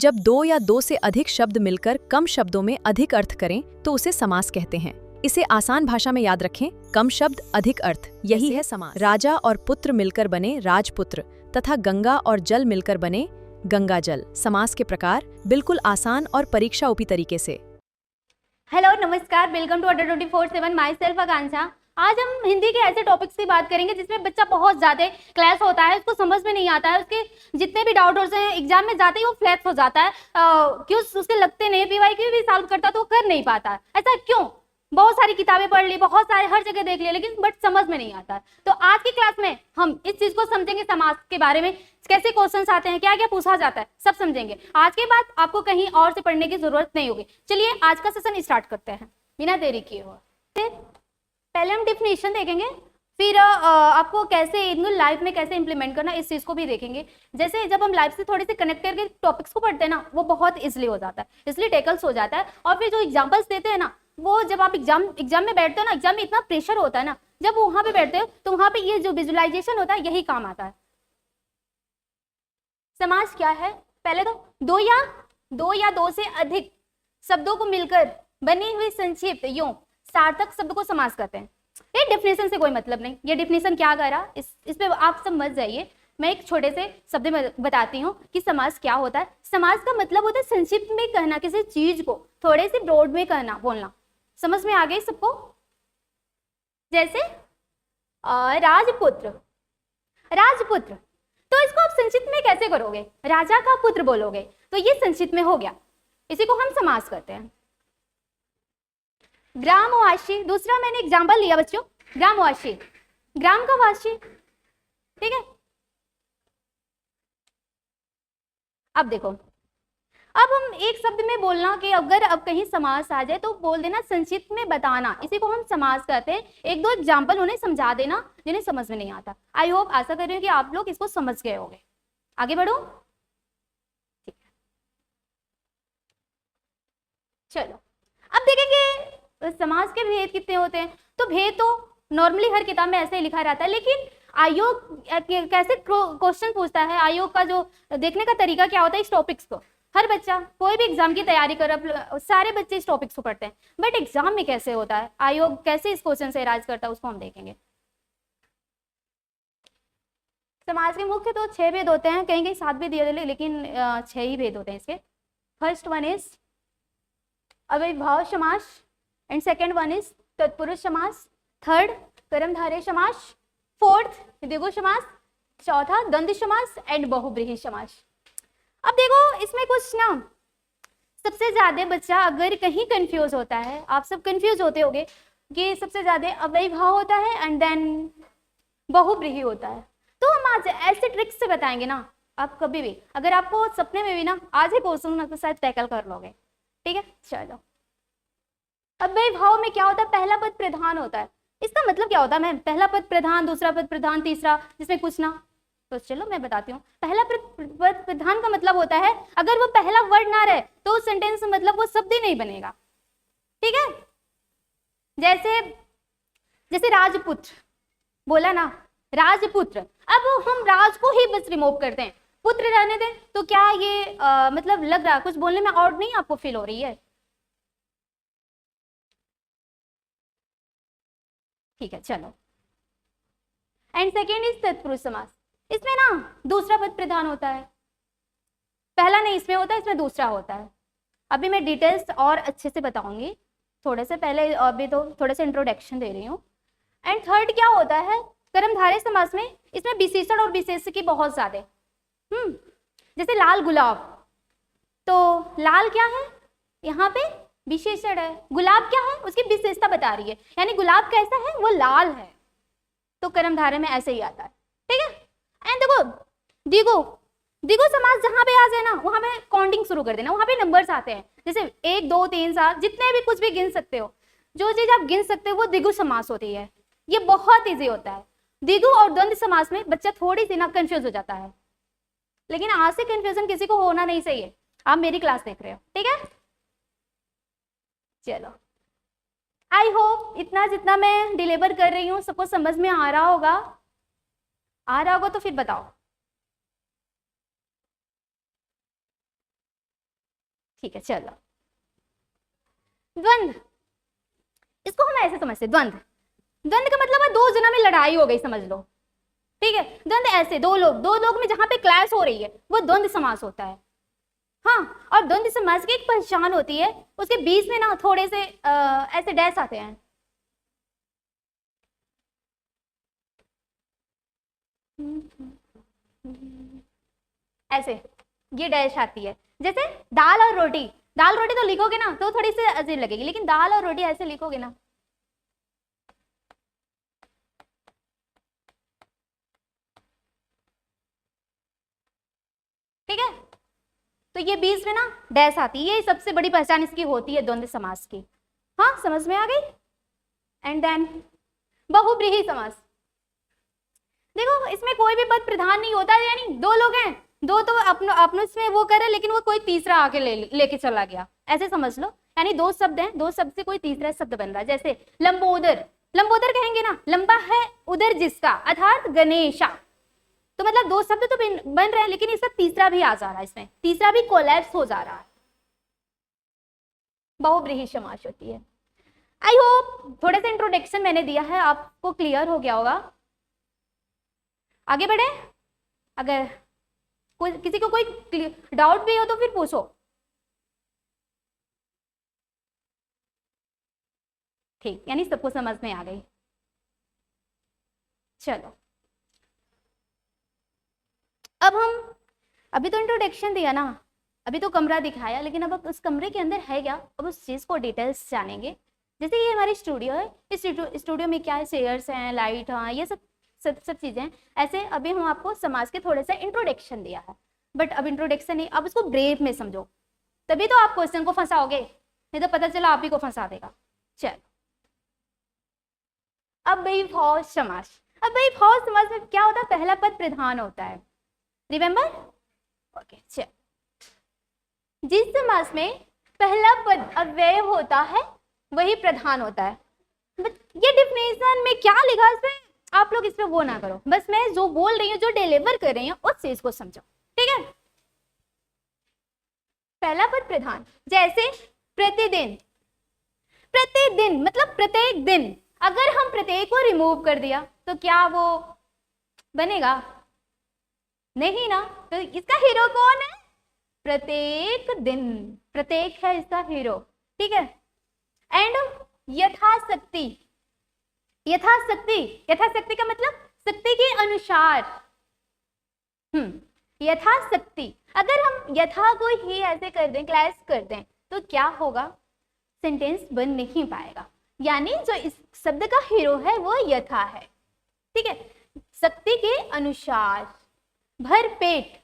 जब दो या दो से अधिक शब्द मिलकर कम शब्दों में अधिक अर्थ करें तो उसे समास कहते हैं। इसे आसान भाषा में याद रखें, कम शब्द अधिक अर्थ, यही है समास। राजा और पुत्र मिलकर बने राजपुत्र तथा गंगा और जल मिलकर बने गंगा जल। समास के प्रकार बिल्कुल आसान और परीक्षा उपी तरीके से। हेलो नमस्कार, वेलकम टू अड्डा 24/7। माई सेल्फ आकांक्षा। आज हम हिंदी के ऐसे टॉपिक्स की बात करेंगे जिसमें बच्चा बहुत ज्यादा क्लास होता है, उसको समझ में नहीं आता है, उसके जितने भी डाउट होते हैं एग्जाम में जाते ही वो फ्लैट हो जाता है। क्यों उसके लगते नहीं, पीवाईक्यू भी सॉल्व करता तो वो कर नहीं पाता। ऐसा क्यों? बहुत सारी किताबें पढ़ ली, बहुत सारे हर जगह देख लिया, लेकिन बट समझ में नहीं आता। तो आज की क्लास में हम इस चीज को समझेंगे, समास के बारे में कैसे क्वेश्चंस आते हैं, क्या क्या पूछा जाता है, सब समझेंगे। आज के बाद आपको कहीं और से पढ़ने की जरूरत नहीं होगी। चलिए आज का सेशन स्टार्ट करते हैं बिना देरी किए हुए। पहले हम डिफिनेशन देखेंगे, फिर आपको कैसे इन लाइफ में कैसे इंप्लीमेंट करना इस चीज को भी देखेंगे। जैसे जब हम लाइफ से थोड़े से कनेक्ट करके टॉपिक्स को पढ़ते हैं ना, वो बहुत इजिली हो जाता है, इसलिए टेकल्स हो जाता है। और फिर जो एग्जाम्पल्स देते हैं ना, वो जब आप एग्जाम में बैठते हो ना, एग्जाम में इतना प्रेशर होता है ना, जब वहां पे बैठते हो तो वहां पे ये जो विजुअलाइजेशन होता है यही काम आता है। समास क्या है? पहले तो दो या दो से अधिक शब्दों को मिलकर बनी हुई संक्षिप्त यूं सार्थक शब्द को समास कहते हैं। ये डेफिनेशन से कोई मतलब नहीं, ये डेफिनेशन क्या कह रहा इस पे आप समझ जाइए। मैं एक छोटे से शब्द में बताती हूँ कि समास क्या होता है। समास का मतलब होता है संक्षिप्त में कहना, किसी चीज को थोड़े से ब्रॉड में कहना, बोलना। समझ में आ गई सबको? जैसे राजपुत्र, राजपुत्र, तो इसको आप संक्षिप्त में कैसे करोगे? राजा का पुत्र बोलोगे तो ये संक्षिप्त में हो गया, इसी को हम समास करते हैं। ग्रामवासी, दूसरा मैंने एग्जाम्पल लिया बच्चों, ग्रामवासी, ग्राम का वासी, ठीक है। अब देखो, अब हम एक शब्द में बोलना कि अगर अब कहीं समास आ जाए तो बोल देना संक्षिप्त में बताना, इसी को हम समास कहते हैं। एक दो एग्जाम्पल उन्हें समझा देना जिन्हें समझ में नहीं आता। आई होप, आशा कर रही हूँ कि आप लोग इसको समझ गए होंगे। आगे बढ़ो, ठीक है। चलो अब देखेंगे समास के भेद कितने होते हैं। तो भेद तो नॉर्मली हर किताब में ऐसे ही लिखा रहता है, लेकिन आयोग कैसे क्वेश्चन पूछता है, आयोग का जो देखने का तरीका क्या होता है इस टॉपिक्स को। हर बच्चा कोई भी एग्जाम की तैयारी कर, सारे बच्चे इस टॉपिक्स को पढ़ते हैं, बट एग्जाम में कैसे होता है, आयोग कैसे इस क्वेश्चन से राज करता है, उसको हम देखेंगे। समास के मुख्य तो 6 भेद होते हैं, कहीं कहीं 7 भी दिए, लेकिन 6 ही भेद होते हैं इसके। फर्स्ट वन इज अव्ययभाव समास, एंड सेकेंड वन इज तत्पुरुष समास, थर्ड कर्मधारय समास, फोर्थ द्विगु समास, चौथा द्वंद्व समास एंड बहुब्रीहि समास। अब देखो इसमें कुछ ना, सबसे ज्यादा बच्चा अगर कहीं कंफ्यूज होता है, आप सब कंफ्यूज होते होंगे कि सबसे ज्यादा अव्ययभाव होता है एंड देन बहुब्रीहि होता है। तो हम आज ऐसे ट्रिक्स से बताएंगे ना, आप कभी भी अगर आपको सपने में भी ना आज ही पूछूं ना तो शायद टैकल कर लोगे, ठीक है। चलो, अव्ययभाव में क्या होता है? पहला पद प्रधान होता है। इसका मतलब क्या होता है मैम? पहला पद प्रधान, दूसरा पद प्रधान, तीसरा, जिसमें कुछ ना। तो चलो मैं बताती हूँ। पहला पद प्रधान का मतलब होता है अगर वो पहला वर्ड ना रहे तो उस सेंटेंस में मतलब वो शब्द ही नहीं बनेगा, ठीक है। जैसे राजपुत्र बोला ना, राजपुत्र, अब हम राज को ही बस रिमूव करते हैं, पुत्र रहने दें, तो क्या ये मतलब लग रहा है कुछ बोलने में ऑड नहीं आपको फील हो रही है? ठीक है, चलो। एंड सेकेंड इज तत्पुरुष समास। इसमें ना दूसरा पद प्रधान होता है, पहला नहीं इसमें होता है, इसमें दूसरा होता है। अभी मैं डिटेल्स और अच्छे से बताऊंगी, थोड़े से पहले अभी तो थोड़े से इंट्रोडक्शन दे रही हूँ। एंड थर्ड क्या होता है? कर्मधारय समास में इसमें विशेषण और विशेष की बहुत ज्यादा, जैसे लाल गुलाब, तो लाल क्या है? यहाँ पे विशेषण है, गुलाब क्या है? उसकी विशेषता बता रही है, यानी गुलाब कैसा है? वो लाल है। तो कर्मधारय में ऐसे ही आता है, ठीक है। एंड देखो द्विगु समास जहां पे आ जाए ना, वहां पे काउंटिंग शुरू कर देना, वहां पे नंबर्स आते हैं, जैसे 1 2 3 4, जितने भी कुछ भी गिन सकते हो, जो चीज आप गिन सकते हो वो द्विगु समास होती है। ये बहुत ईजी होता है। द्विगु और द्वंद्व समास में बच्चा थोड़ी सी ना कंफ्यूज हो जाता है, लेकिन आज से कंफ्यूजन किसी को होना नहीं चाहिए। आप मेरी क्लास देख रहे हो, ठीक है। चलो, आई होप इतना जितना मैं डिलीवर कर रही हूँ सबको समझ में आ रहा होगा। आ रहा होगा तो फिर बताओ। ठीक है चलो, द्वंद्व, इसको हम ऐसे समझते हैं, द्वंद्व, द्वंद्व का मतलब है दो जना में लड़ाई हो गई, समझ लो, ठीक है। द्वंद्व ऐसे दो लोग में जहां पे क्लैश हो रही है वो द्वंद्व समास होता है। हाँ, और द्वंद्व समास की एक पहचान होती है, उसके बीच में ना थोड़े से ऐसे डैश आते हैं, ऐसे ये डैश आती है, जैसे दाल और रोटी, दाल रोटी तो लिखोगे ना तो थोड़ी सी अजीब लगेगी, लेकिन दाल और रोटी ऐसे लिखोगे ना, ठीक है, तो ये बीच में ना डैश आती है, ये सबसे बड़ी पहचान इसकी होती है द्वंद्व समास की। हाँ समझ में आ गई। एंड देन बहुब्रीहि समास, देखो इसमें कोई भी पद प्रधान नहीं होता, यानी दो लोग हैं, दो तो अपने में वो करे, लेकिन वो कोई तीसरा आके लेके चला गया, ऐसे समझ लो, यानी दो शब्द हैं, दो शब्द से कोई तीसरा शब्द बन रहा है। जैसे लंबोदर, लंबोदर कहेंगे ना, लंबा है उधर जिसका, अर्थात गणेशा, तो मतलब दो शब्द तो बन रहे हैं, लेकिन इसका तीसरा भी आ जा रहा है, इसमें तीसरा भी कोलैप्स हो जा रहा है, बहुब्रीहि समास होती है। आई होप थोड़ा सा इंट्रोडक्शन मैंने दिया है, आपको क्लियर हो गया होगा। आगे बढ़े, अगर किसी को कोई डाउट भी हो तो फिर पूछो। ठीक, यानी सबको समझ में आ गई। चलो अब हम, अभी तो इंट्रोडक्शन दिया ना, अभी तो कमरा दिखाया, लेकिन अब उस कमरे के अंदर है क्या, अब उस चीज को डिटेल्स जानेंगे। जैसे ये हमारी स्टूडियो है, इस स्टूडियो में क्या है, चेयर्स हैं, लाइट, हाँ ये सब चीजें। ऐसे अभी हम आपको समाज के थोड़े सा इंट्रोडक्शन दिया है, बट अब इंट्रोडक्शन नहीं, अब इसको ब्रेव में समझो, तभी तो आप क्वेश्चन को फंसाओगे, नहीं तो पता चला आप ही को फंसा देगा। चलो अब वैभव समास, अब वैभव समास में क्या होता है, पहला पद प्रधान होता है, रिमेंबर, ओके। चलो जिस समास में पहला पद अव्यय होता है वही प्रधान होता है। ये डिफिनेशन में क्या लिखा है इसमें, आप लोग इसमें वो ना करो, बस मैं जो बोल रही हूँ, जो डिलीवर कर रही हूँ उस चीज को समझो, ठीक है। पहला पद प्रधान, जैसे प्रतिदिन, प्रतिदिन मतलब प्रत्येक दिन, अगर हम प्रत्येक को रिमूव कर दिया तो क्या वो बनेगा, नहीं ना, तो इसका हीरो कौन है, प्रत्येक दिन, प्रत्येक है इसका हीरो, ठीक है। एंड यथाशक्ति, यथाशक्ति, यथाशक्ति का मतलब शक्ति के अनुसार, यथाशक्ति, अगर हम यथा को ही ऐसे कर दें, क्लैश कर दें, तो क्या होगा, सेंटेंस बन नहीं पाएगा, यानी जो इस शब्द का हीरो है वो यथा है, ठीक है, शक्ति के अनुसार। भर पेट,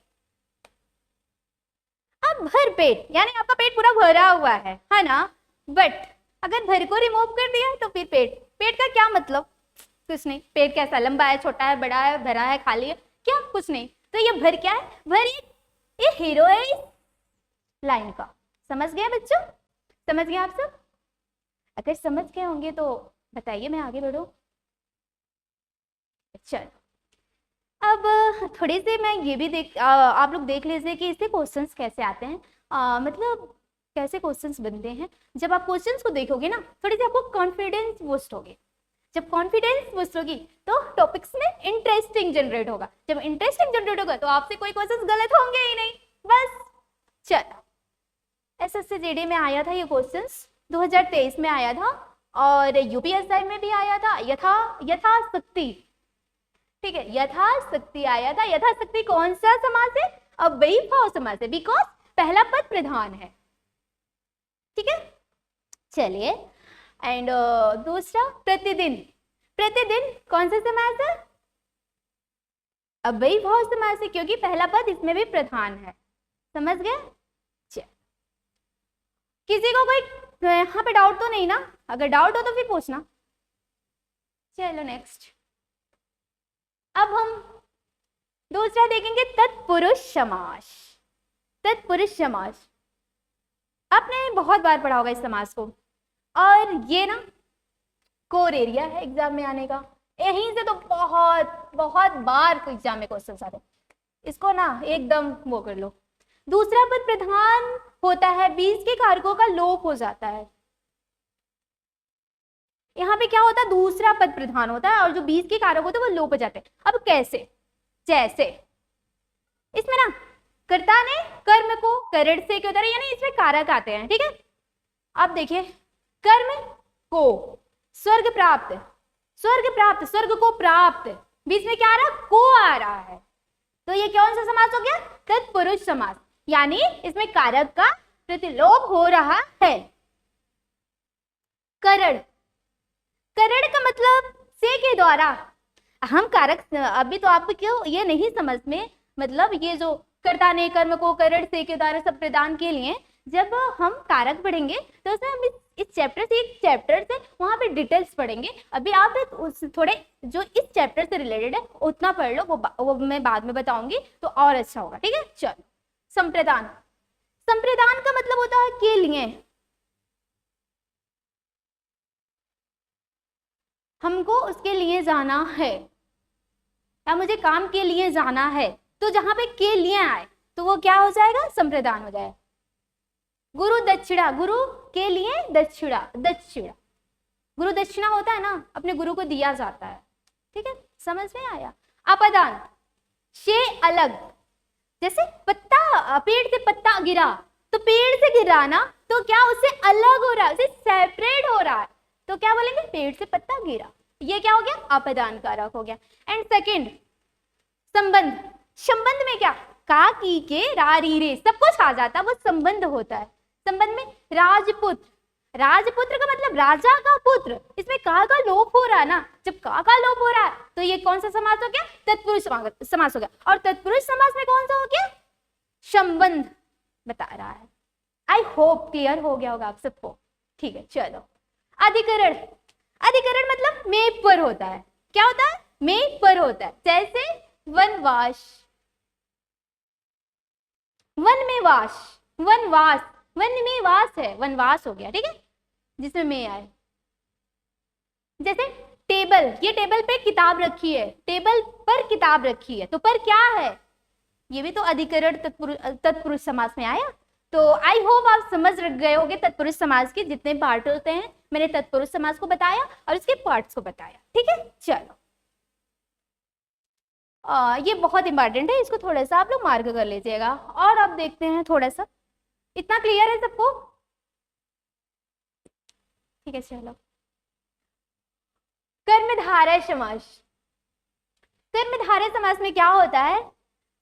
अब भर पेट यानी आपका पेट पूरा भरा हुआ है ना, बट अगर भर को रिमूव कर दिया तो फिर पेट, पेट का क्या मतलब, कुछ नहीं, पेट कैसा, लंबा है, छोटा है, बड़ा है, भरा है, खाली है, क्या, कुछ नहीं, तो ये भर क्या है, भर ये हीरो है इस लाइन का। समझ गए बच्चों, समझ गए आप सब, अगर समझ गए होंगे तो बताइए, मैं आगे बढ़ूं। चलो अब थोड़ी सी मैं ये भी आप लोग देख लीजिए कि इससे क्वेश्चंस कैसे आते हैं, मतलब कैसे क्वेश्चंस बनते हैं। जब आप क्वेश्चंस को देखोगे ना, थोड़ी सी आपको कॉन्फिडेंस बूस्ट होगी, जब कॉन्फिडेंस बूस्ट होगी तो टॉपिक्स में इंटरेस्टिंग जनरेट होगा, जब इंटरेस्टिंग जनरेट होगा तो आपसे कोई क्वेश्चंस गलत होंगे ही नहीं, बस। चलो एसएससी जीडी में आया था ये क्वेश्चंस, 2023 में आया था, और यूपीएसआई में भी आया था, यथाशक्ति, ठीक है, यथाशक्ति आया था। यथाशक्ति कौन सा समास है, अब वैभव समास है, बिकॉज पहला पद प्रधान है, ठीक है। चलिए एंड दूसरा प्रतिदिन, प्रतिदिन कौन सा समास है, अब वैभव समास है, क्योंकि पहला पद इसमें भी प्रधान है, समझ गए। किसी को कोई यहाँ पे डाउट तो नहीं ना, अगर डाउट हो तो फिर पूछना। चलो नेक्स्ट, अब हम दूसरा देखेंगे तत्पुरुष समास। तत्पुरुष समास आपने बहुत बार पढ़ा होगा इस समास को, और ये ना कोर एरिया है एग्जाम में आने का, यहीं से तो बहुत बहुत बार एग्जाम में क्वेश्चन आते हैं, इसको ना एकदम वो कर लो। दूसरा पद प्रधान होता है, बीच के कारकों का लोप हो जाता है। यहाँ पे क्या होता है, दूसरा पद प्रधान होता है और जो बीच के कारक होते हैं वो लोप हो जाते हैं। अब कैसे, जैसे इसमें ना कर्ता ने कर्म को करण से क्यों उतारा, यानी इसमें कारक आते हैं, ठीक है। अब देखिए, कर्म को स्वर्ग प्राप्त, स्वर्ग प्राप्त, स्वर्ग को प्राप्त, बीच में क्या आ रहा, को आ रहा है, तो ये कौन सा समास हो गया, तत्पुरुष समास, यानी इसमें कारक का प्रतिलोप हो रहा है। करण, करण का मतलब से के द्वारा, हम कारक, अभी तो आपको क्यों ये नहीं समझ में, मतलब ये जो कर्ता ने कर्म को करण से के द्वारा सब प्रदान के लिए, जब हम कारक पढ़ेंगे तो उसमें हम इस चैप्टर से, एक चैप्टर से वहां पे डिटेल्स पढ़ेंगे। अभी आप उस थोड़े जो इस चैप्टर से रिलेटेड है उतना पढ़ लो, वो मैं बाद में बताऊंगी तो और अच्छा होगा, ठीक है। चलो, संप्रदान, संप्रदान का मतलब होता है के लिए, हमको उसके लिए जाना है या मुझे काम के लिए जाना है, तो जहां पे के लिए आए तो वो क्या हो जाएगा, संप्रदान हो जाएगा। गुरु दक्षिणा, गुरु के लिए दक्षिणा, दक्षिणा, गुरु दक्षिणा होता है ना, अपने गुरु को दिया जाता है, ठीक है, समझ में आया। अपदान, से अलग, जैसे पत्ता, पेड़ से पत्ता गिरा, तो पेड़ से गिरा ना, तो क्या उससे अलग हो रहा है, उससे सेपरेट हो रहा है, तो क्या बोलेंगे, पेड़ से पत्ता गिरा, ये क्या हो गया, अपदान कारक हो गया। एंड सेकंड, संबंध, संबंध में क्या, का, की, के, रा, री, रे, सब कुछ आ जाता है, वो संबंध होता है। संबंध में राजपुत्र, राजपुत्र का मतलब राजा का पुत्र, इसमें का लोप हो रहा है ना, जब का लोप हो रहा है तो ये कौन सा समास हो गया, तत्पुरुष समास हो गया। और तत्पुरुष समास में कौन सा हो गया, संबंध बता रहा है। आई होप क्लियर हो गया होगा आप सबको, ठीक है। चलो, अधिकरण, अधिकरण मतलब में पर होता है, क्या होता है, में पर होता है, जैसे वनवास, वन में वास, वनवास, वन में वास है, वनवास हो गया, ठीक है, जिसमें में आए। जैसे टेबल, ये टेबल पे किताब रखी है, टेबल पर किताब रखी है, तो पर क्या है, ये भी तो अधिकरण तत्पुरुष समास में आया। तो आई होप आप समझ गए होंगे तत्पुरुष समास के जितने पार्ट होते हैं, मैंने तत्पुरुष समास को बताया और इसके पार्ट्स को बताया, ठीक है। चलो, ये बहुत इंपॉर्टेंट है, इसको थोड़ा सा आप लोग मार्क कर लीजिएगा। और अब देखते हैं थोड़ा सा, इतना क्लियर है सबको, ठीक है। चलो, कर्मधारय समास, कर्मधारय समास में क्या होता है,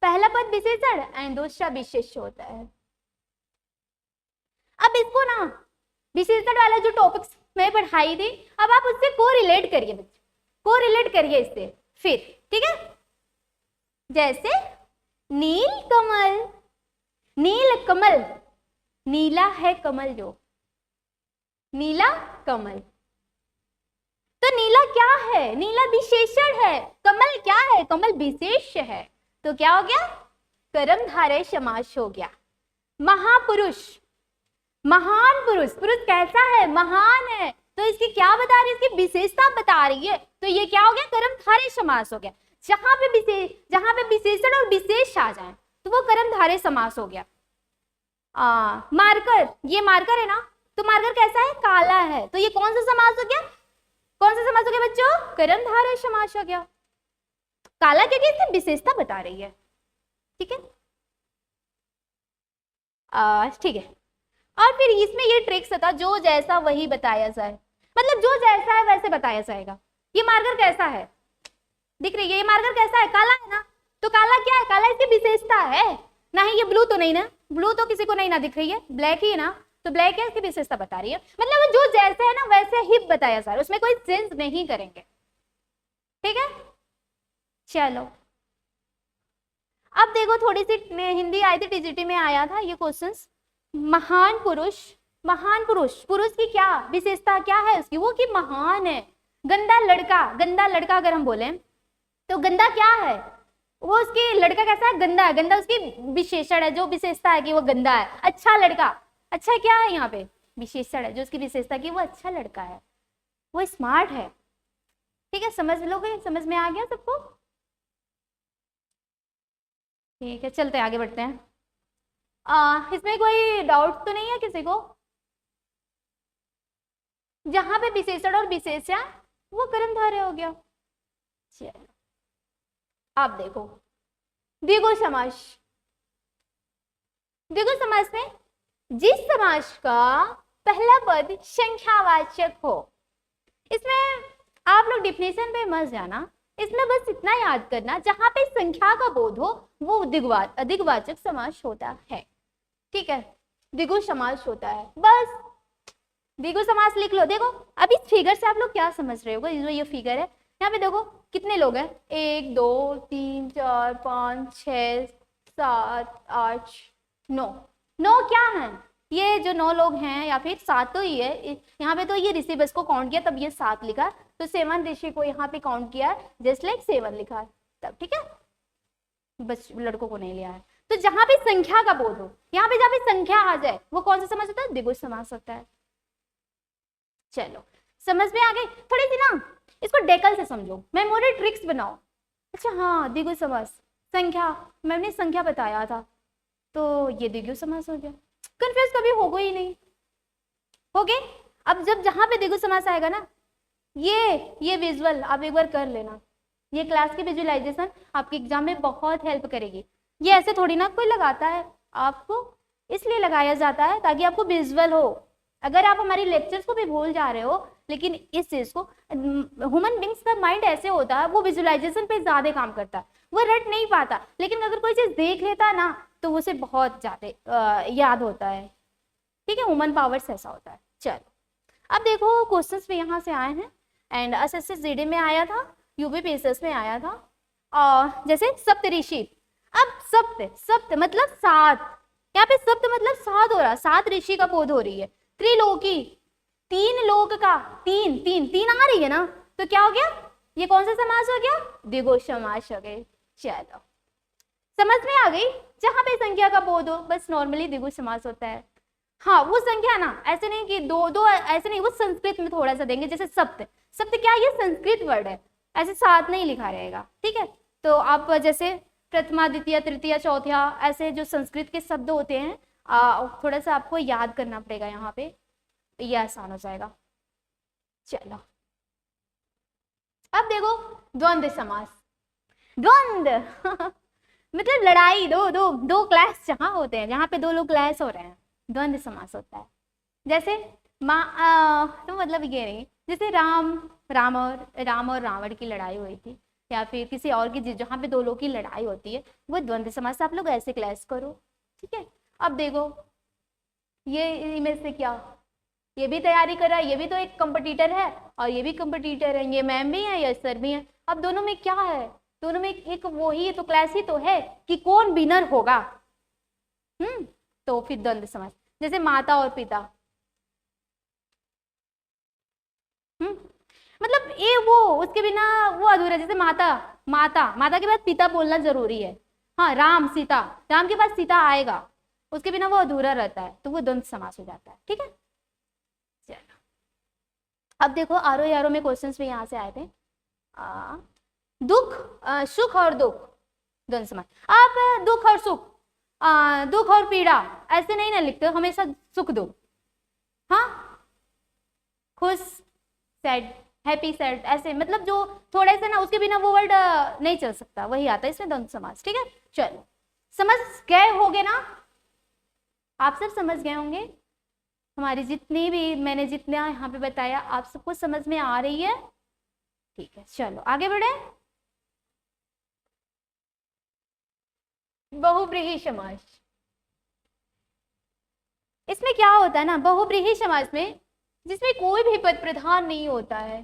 पहला पद विशेषण एंड दूसरा विशेष्य होता है। अब इसको ना विशेषण वाला जो टॉपिक्स मैं पढ़ाई थी, अब आप उससे को रिलेट करिए बच्चे, को रिलेट करिए इससे फिर, ठीक है। जैसे नील कमल, नील कमल, नीला है कमल, जो नीला कमल, तो नीला क्या है, नीला विशेषण है, कमल क्या है, कमल विशेष्य है, तो क्या हो गया, कर्मधारय समास हो गया। महापुरुष, महान पुरुष, पुरुष कैसा है, महान है, तो इसकी क्या बता रही है, इसकी विशेषता बता रही है, तो ये क्या हो गया, कर्मधारय समास हो गया। जहां पे विशेषण और विशेष आ जाए तो वो कर्मधारय समास हो गया। मार्कर, ये मार्कर है ना, तो मार्कर कैसा है, काला है, तो ये कौन सा समास हो गया, कौन सा समास हो गया बच्चों, कर्मधारय समास हो गया। काला क्योंकि इसकी विशेषता बता रही है, ठीक है। ठीक है, और फिर इसमें ये ट्रिक्स था, जो जैसा वही बताया जाए, मतलब जो जैसा है वैसे बताया जाएगा। ये मार्कर कैसा है, दिख रही है, ये मार्कर कैसा है, काला है ना, तो काला क्या है, काला इसकी विशेषता है ना, ही ये ब्लू तो नहीं ना, ब्लू तो किसी को नहीं ना दिख रही है, ब्लैक ही है ना, तो ब्लैक है, इसकी विशेषता बता रही है, मतलब जो जैसा है ना वैसे ही बताया जा रहा है, उसमें कोई चेंज नहीं करेंगे, ठीक है। चलो, अब देखो थोड़ी सी हिंदी आई थी, टीजीटी में आया था ये क्वेश्चंस। महान पुरुष, महान पुरुष, पुरुष की क्या विशेषता क्या है उसकी, वो कि महान है। गंदा लड़का, गंदा लड़का अगर हम बोले तो गंदा क्या है, वो उसकी लड़का कैसा है, गंदा है, गंदा उसकी विशेषण है, जो विशेषता है कि वो गंदा है। अच्छा लड़का, अच्छा क्या है यहाँ पे, विशेषण है, जो उसकी विशेषता की वो अच्छा लड़का है, वो स्मार्ट है, ठीक है। समझ लोगे, समझ में आ गया सबको, ठीक है। चलते आगे बढ़ते हैं। इसमें कोई डाउट तो नहीं है किसी को? जहां पे विशेषण और विशेषण वो कर्मधारय हो गया। चलो आप देखो द्विगु समास। द्विगु समास में जिस समास का पहला पद संख्यावाचक हो, इसमें आप लोग डिफिनेशन पे मत जाना, इसमें बस इतना याद करना जहां पे संख्या का बोध हो वो अधिकवाचक समास होता है। ठीक है, द्विगु समास होता है, बस द्विगु समास लिख लो। देखो अब इस फिगर से आप लोग क्या समझ रहे हो, जो ये फिगर है यहाँ पे देखो कितने लोग हैं, 1 2 3 4 5 6 7 8 9। 9 क्या है, ये जो 9 लोग हैं या फिर 7 तो ही है, यहाँ पे तो ये ऋषि बस को काउंट किया तब ये 7 लिखा, तो 7 ऋषि को यहाँ पे काउंट किया जस्ट लाइक 7 लिखा है तब। ठीक है, बस लड़कों को नहीं लिया है। तो जहां पे संख्या का बोध हो, यहाँ पे जहाँ पे संख्या आ जाए वो कौन सा समास होता है, द्विगु समास होता है। चलो समझ में आ गई थोड़ी सी ना, इसको डेकल से समझो, मेमोरी ट्रिक्स बनाओ। अच्छा हाँ, द्विगु समास, संख्या, मैंने संख्या बताया था तो ये द्विगु समास हो गया, कंफ्यूज कभी होगा ही नहीं, हो गए। अब जब जहां पे द्विगु समास आएगा ना, ये विजुअल आप एक बार कर लेना, ये क्लास की विजुअलाइजेशन आपके एग्जाम में बहुत हेल्प करेगी। ये ऐसे थोड़ी ना कोई लगाता है, आपको इसलिए लगाया जाता है ताकि आपको विजुअल हो। अगर आप हमारी लेक्चर्स को भी भूल जा रहे हो, लेकिन इस चीज को, ह्यूमन बींग्स का माइंड ऐसे होता है, वो विजुअलाइजेशन पे ज्यादा काम करता है, वो रट नहीं पाता, लेकिन अगर कोई चीज देख लेता है ना तो उसे बहुत ज्यादा याद होता है। ठीक है, ह्यूमन पावर्स ऐसा होता है। चलो अब देखो क्वेश्चंस भी यहाँ से आए हैं, एंड एसएससी जीडी में आया था, यूपीपीएसएस में आया था, और जैसे सप्तऋषि। अब सप्त मतलब 7, यहाँ पे सप्त मतलब 7 हो रहा, 7 ऋषि का बोध हो रही है। त्रिलोकी, 3 लोक का, तीन आ रही है ना, तो क्या हो गया, ये कौन सा समास हो गया, द्विगु समास हो गए। चलो समझ में आ गई, जहां पे संख्या का बोध हो बस नॉर्मली द्विगु समास होता है। हाँ वो संख्या ना ऐसे नहीं कि 2 2 ऐसे नहीं, वो संस्कृत में थोड़ा सा देंगे, जैसे सप्त क्या, ये संस्कृत वर्ड है, ऐसे 7 नहीं लिखा रहेगा। ठीक है, तो आप जैसे प्रथमा द्वितीय तृतीय चौथा ऐसे जो संस्कृत के शब्द होते हैं, थोड़ा सा आपको याद करना पड़ेगा यहाँ पे, तो ये आसान हो जाएगा। चलो अब देखो द्वंद्व समास। द्वंद्व मतलब लड़ाई, दो क्लैश जहां होते हैं, जहां पे 2 लोग क्लैश हो रहे हैं, द्वंद्व समास होता है। जैसे तो मतलब ये नहीं, जैसे राम और रावण की लड़ाई हुई थी, या फिर किसी और की, जहां पे 2 लोग की लड़ाई होती है, वो द्वंद्व समास, आप लोग ऐसे क्लैश करो। ठीक है, अब देखो ये इमेज से क्या, ये भी तैयारी कर रहा है, ये भी तो एक कंपटीटर है और ये भी कंपटीटर है, ये मैम भी है, ये सर भी है। अब दोनों में क्या है, दोनों में एक वो ही तो क्लास ही तो है कि कौन विनर होगा। तो फिर द्वंद्व समास, जैसे माता और पिता, मतलब ये वो उसके बिना वो अधूरा, जैसे माता के बाद पिता बोलना जरूरी है। हाँ राम सीता, राम के पास सीता आएगा, उसके बिना वो अधूरा रहता है, तो वो द्वंद्व समास हो जाता है। ठीक है, चलो अब देखो आरो यारो में क्वेश्चंस भी यहाँ से आए थे। दुख, सुख और दुख, द्वंद्व समास। आप दुख और सुख, दुख और पीड़ा ऐसे नहीं ना लिखते, हमेशा सुख दुख, हाँ खुश सैड, हैप्पी सैड, ऐसे मतलब जो थोड़े से ना, उसके बिना वो वर्ड नहीं चल सकता, वही आता है इसमें द्वंद्व समास। ठीक है, चलो समझ गए होगे ना, आप सब समझ गए होंगे, हमारी जितनी भी मैंने जितना यहाँ पे बताया आप सबको समझ में आ रही है। ठीक है, चलो आगे बढ़े। बहुब्रीहि समास, इसमें क्या होता है ना, बहुब्रीहि समास में जिसमें कोई भी पद प्रधान नहीं होता है,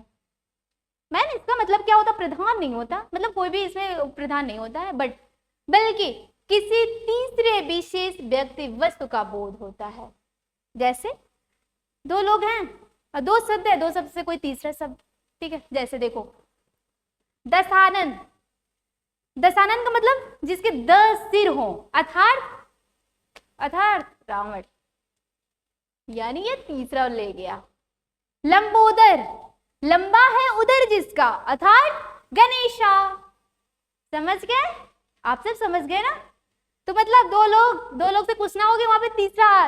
मैंने इसका मतलब क्या होता, प्रधान नहीं होता मतलब कोई भी इसमें प्रधान नहीं होता है, बल्कि किसी तीसरे विशेष व्यक्ति वस्तु का बोध होता है। जैसे 2 लोग हैं और 2 शब्द है, 2 शब्द से कोई तीसरा शब्द। ठीक है, जैसे देखो दशानन, दशानन का मतलब जिसके 10 सिर हो, अर्थात रावण, यानी ये तीसरा ले गया। लंबोदर, लंबा है उधर जिसका, अर्थात गणेशा। समझ गए, आप सब समझ गए ना। तो मतलब दो लोग से पूछना होगा, वहां पे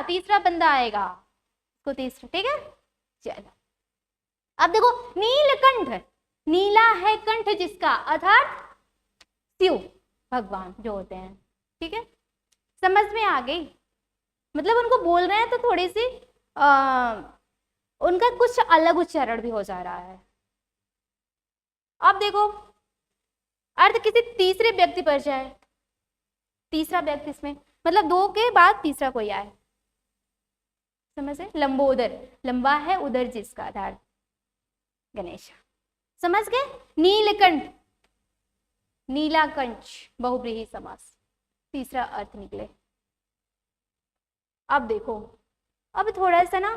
तीसरा बंदा आएगा, तो तीसरा, ठीक है। चलो अब देखो, नीलकंठ, नीला है कंठ जिसका, अर्थात शिव भगवान जो होते हैं, ठीक है। समझ में आ गई? मतलब उनको बोल रहे हैं तो थोड़ी सी उनका कुछ अलग उच्चारण भी हो जा रहा है। अब देखो, अर्थ किसी तीसरे व्यक्ति पर जाए, तीसरा व्यक्ति इसमें मतलब दो के बाद तीसरा कोई आए, समझ है। लंबोदर, लंबा है उदर जिसका, आधार गणेश, समझ गए। नीलकंठ, नीलाकंठ, बहुब्रीहि समास, तीसरा अर्थ निकले। अब देखो, अब थोड़ा सा ना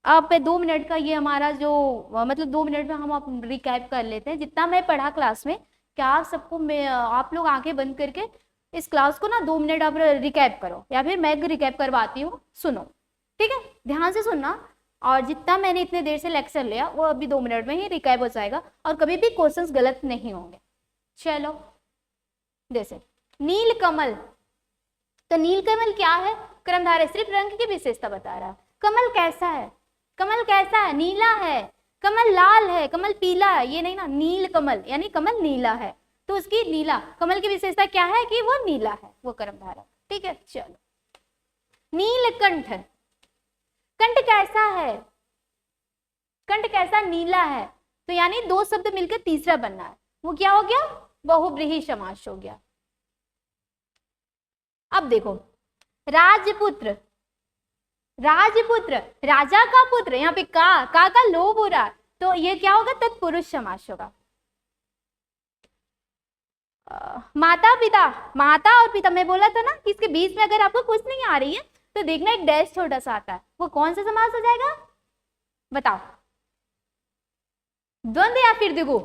आप 2 मिनट का ये हमारा जो मतलब 2 मिनट में हम आप रिकैप कर लेते हैं जितना मैं पढ़ा क्लास में। क्या आप सबको आप लोग आंखें बंद करके इस क्लास को ना 2 मिनट आप रिकैप करो, या फिर मैं रिकैप करवाती हूँ, सुनो, ठीक है। ध्यान से सुनना, और जितना मैंने इतने देर से लेक्चर लिया वो अभी 2 मिनट में ही रिकैप हो जाएगा, और कभी भी क्वेश्चंस गलत नहीं होंगे। चलो, जैसे नीलकमल, तो नीलकमल क्या है? क्रमधारय, सिर्फ रंग की विशेषता बता रहा है। कमल कैसा है? कमल कैसा है? नीला है। कमल लाल है, कमल पीला है, ये नहीं ना, नील कमल यानी कमल नीला है, तो उसकी नीला कमल की विशेषता क्या है कि वो नीला है, वो कर्मधारय, ठीक है। चलो, नीलकंठ, कंठ कैसा है? कंठ कैसा? नीला है, तो यानी 2 शब्द मिलकर तीसरा बनना है, वो क्या हो गया? बहुब्रीहि समास हो गया। अब देखो, राजपुत्र, राजपुत्र, राजा का पुत्र, यहाँ पे का लोभ हो रहा, तो ये क्या होगा? तत्पुरुष समास होगा। माता पिता, माता और पिता, मैं बोला था ना कि इसके बीच में अगर आपको कुछ नहीं आ रही है तो देखना एक डैश छोटा सा आता है, वो कौन सा समास हो जाएगा बताओ? द्वंद्व या फिर द्विगु?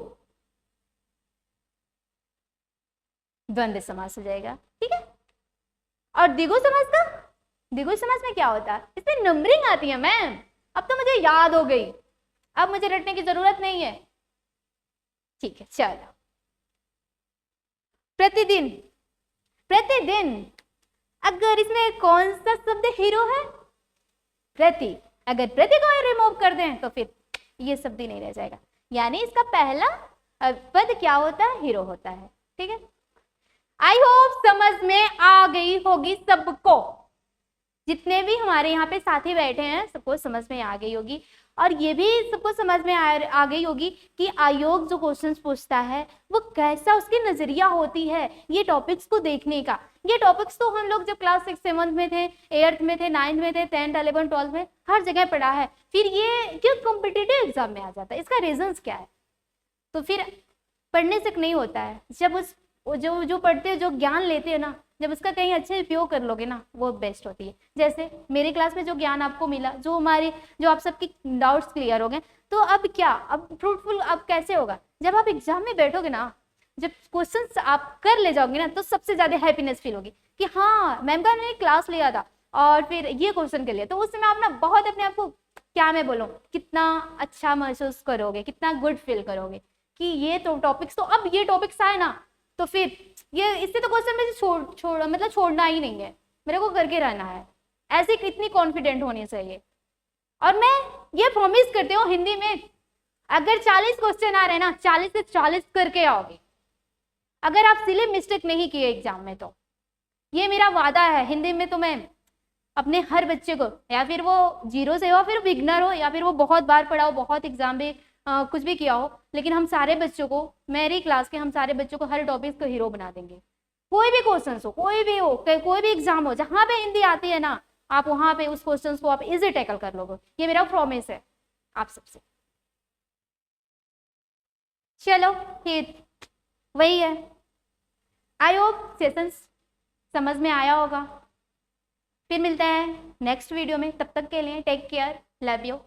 द्वंद्व समास हो जाएगा, ठीक है। और द्विगु समास का, द्विगु समास में क्या होता है? इसमें नंबरिंग आती है मैम, अब तो मुझे याद हो गई, अब मुझे रटने की जरूरत नहीं है, ठीक है। चलो, प्रतिदिन, प्रतिदिन, अगर इसमें कौन सा शब्द हीरो है? प्रति, अगर प्रति को रिमूव कर दें तो फिर ये शब्द ही नहीं रह जाएगा, यानी इसका पहला पद क्या होता है? हीरो होता है, ठीक है। आई होप समझ में आ गई होगी सबको, जितने भी हमारे यहाँ पे साथी बैठे हैं सबको समझ में आ गई होगी, और ये भी सबको समझ में आ गई होगी कि आयोग जो क्वेश्चंस पूछता है वो कैसा उसकी नजरिया होती है ये टॉपिक्स को देखने का। ये टॉपिक्स तो हम लोग जब क्लास 6, 7 में थे, 8th में थे, 9th में थे, 10th, 11th, 12th में हर जगह पढ़ा है, फिर ये क्यों कॉम्पिटिटिव एग्जाम में आ जाता है? इसका रीजंस क्या है? तो फिर पढ़ने से नहीं होता है, जब उस जो पढ़ते हैं, जो ज्ञान लेते हैं ना, जब उसका कहीं अच्छे उपयोग कर लोगे ना, वो बेस्ट होती है। जैसे मेरी क्लास में जो ज्ञान आपको मिला, जो आप सबकी डाउट्स क्लियर हो गए, तो अब क्या, अब फ्रूटफुल अब कैसे होगा? जब आप एग्जाम में बैठोगे ना, जब क्वेश्चंस आप कर ले जाओगे ना, तो सबसे ज्यादा हैप्पीनेस फील होगी कि हाँ मैम का मैंने क्लास लिया था और फिर ये क्वेश्चन के लिए, तो उस समय आप ना बहुत अपने आप को, क्या मैं बोलूँ, कितना अच्छा महसूस करोगे, कितना गुड फील करोगे कि ये तो टॉपिक्स, तो अब ये टॉपिक्स आए ना, तो फिर ये इससे तो क्वेश्चन में छोड़ना ही नहीं है, मेरे को करके रहना है, ऐसे कितनी कॉन्फिडेंट होनी चाहिए। और मैं ये प्रॉमिस करती हूँ, हिंदी में अगर 40 क्वेश्चन आ रहे हैं ना, 40 से 40 करके आओगे, अगर आप सिली मिस्टेक नहीं किए एग्जाम में, तो ये मेरा वादा है। हिंदी में तो मैं अपने हर बच्चे को, या फिर वो 0 से हो, फिर बिगनर हो, या फिर वो बहुत बार पढ़ा हो, बहुत एग्जाम में कुछ भी किया हो, लेकिन हम सारे बच्चों को, मेरी क्लास के हम सारे बच्चों को हर टॉपिक को हीरो बना देंगे। कोई भी क्वेश्चन हो, कोई भी हो, कोई भी एग्जाम हो, जहां पे हिंदी आती है ना, आप वहां पे उस क्वेश्चन को आप इजी टैकल कर लोगे, ये मेरा प्रॉमिस है आप सबसे। चलो, ये वही है। आई होप सेशंस समझ में आया होगा। फिर मिलते हैं नेक्स्ट वीडियो में, तब तक के लिए टेक केयर, लव यू।